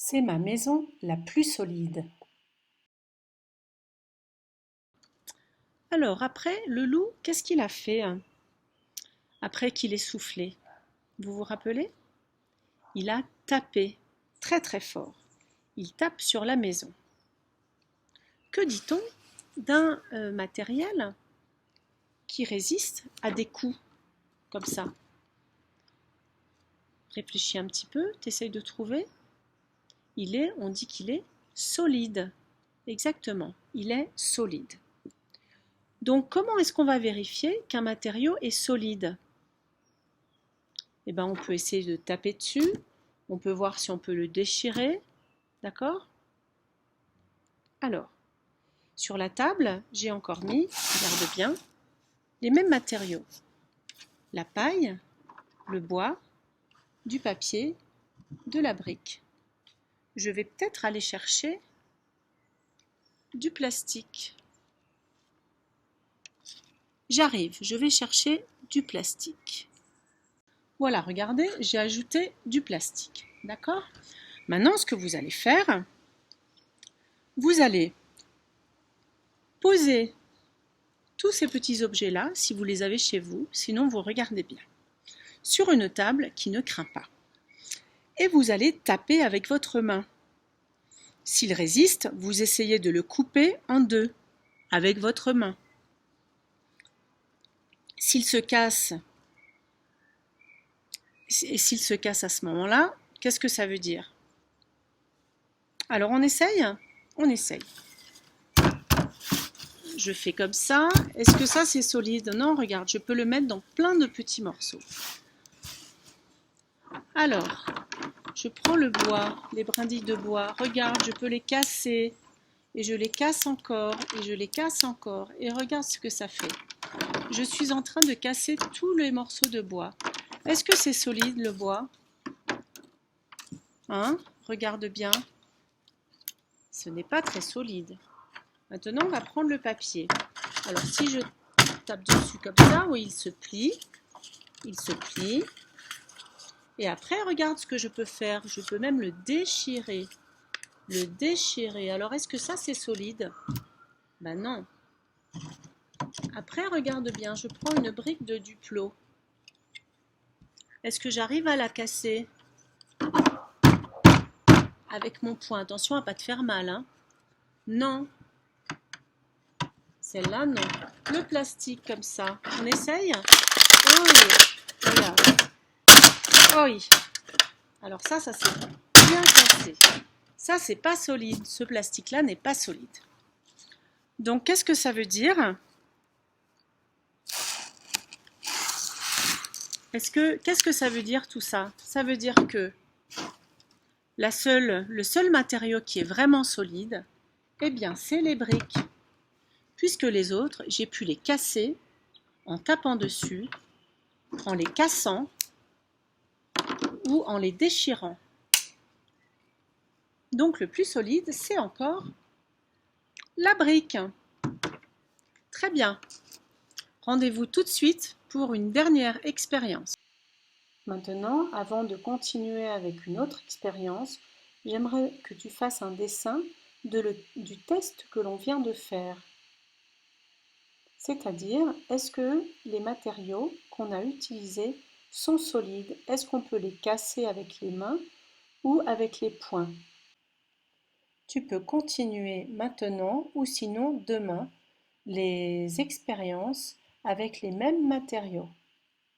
C'est ma maison la plus solide. Alors après, le loup, qu'est-ce qu'il a fait après qu'il ait soufflé? Vous vous rappelez? Il a tapé très très fort. Il tape sur la maison. Que dit-on d'un matériel qui résiste à des coups comme ça? Réfléchis un petit peu, t'essayes de trouver. On dit qu'il est solide. Exactement, il est solide. Donc comment est-ce qu'on va vérifier qu'un matériau est solide? Eh ben, on peut essayer de taper dessus, on peut voir si on peut le déchirer, d'accord? Alors, sur la table, j'ai encore mis, regarde bien, les mêmes matériaux. La paille, le bois, du papier, de la brique. Je vais peut-être aller chercher du plastique. J'arrive, je vais chercher du plastique. Voilà, regardez, j'ai ajouté du plastique, d'accord? Maintenant, ce que vous allez faire, vous allez poser tous ces petits objets-là, si vous les avez chez vous, sinon vous regardez bien, sur une table qui ne craint pas. Et vous allez taper avec votre main. S'il résiste, vous essayez de le couper en deux avec votre main. S'il se casse, et s'il se casse à ce moment-là, qu'est-ce que ça veut dire? Alors on essaye? On essaye. Je fais comme ça. Est-ce que ça c'est solide? Non, regarde, je peux le mettre dans plein de petits morceaux. Alors, je prends le bois, les brindilles de bois. Regarde, je peux les casser. Et je les casse encore. Et je les casse encore. Et regarde ce que ça fait. Je suis en train de casser tous les morceaux de bois. Est-ce que c'est solide le bois? Hein? Regarde bien. Ce n'est pas très solide. Maintenant, on va prendre le papier. Alors, si je tape dessus comme ça, oui, il se plie. Il se plie. Et après, regarde ce que je peux faire. Je peux même le déchirer. Le déchirer. Alors, est-ce que ça, c'est solide? Ben non. Après, regarde bien. Je prends une brique de Duplo. Est-ce que j'arrive à la casser? Avec mon poing. Attention à ne pas te faire mal, hein. Non. Celle-là, non. Le plastique, comme ça. On essaye? Oui. Regarde. Oui. Alors ça s'est bien cassé. Ça, c'est pas solide. Ce plastique-là n'est pas solide. Donc, qu'est-ce que ça veut dire? Qu'est-ce que ça veut dire tout ça? Ça veut dire que le seul matériau qui est vraiment solide, eh bien, c'est les briques. Puisque les autres, j'ai pu les casser en tapant dessus, en les cassant ou en les déchirant. Donc, le plus solide, c'est encore la brique. Très bien. Rendez-vous tout de suite pour une dernière expérience. Maintenant, avant de continuer avec une autre expérience, j'aimerais que tu fasses un dessin du test que l'on vient de faire. C'est-à-dire, est-ce que les matériaux qu'on a utilisés sont solides? Est-ce qu'on peut les casser avec les mains ou avec les poings? Tu peux continuer maintenant ou sinon demain les expériences avec les mêmes matériaux.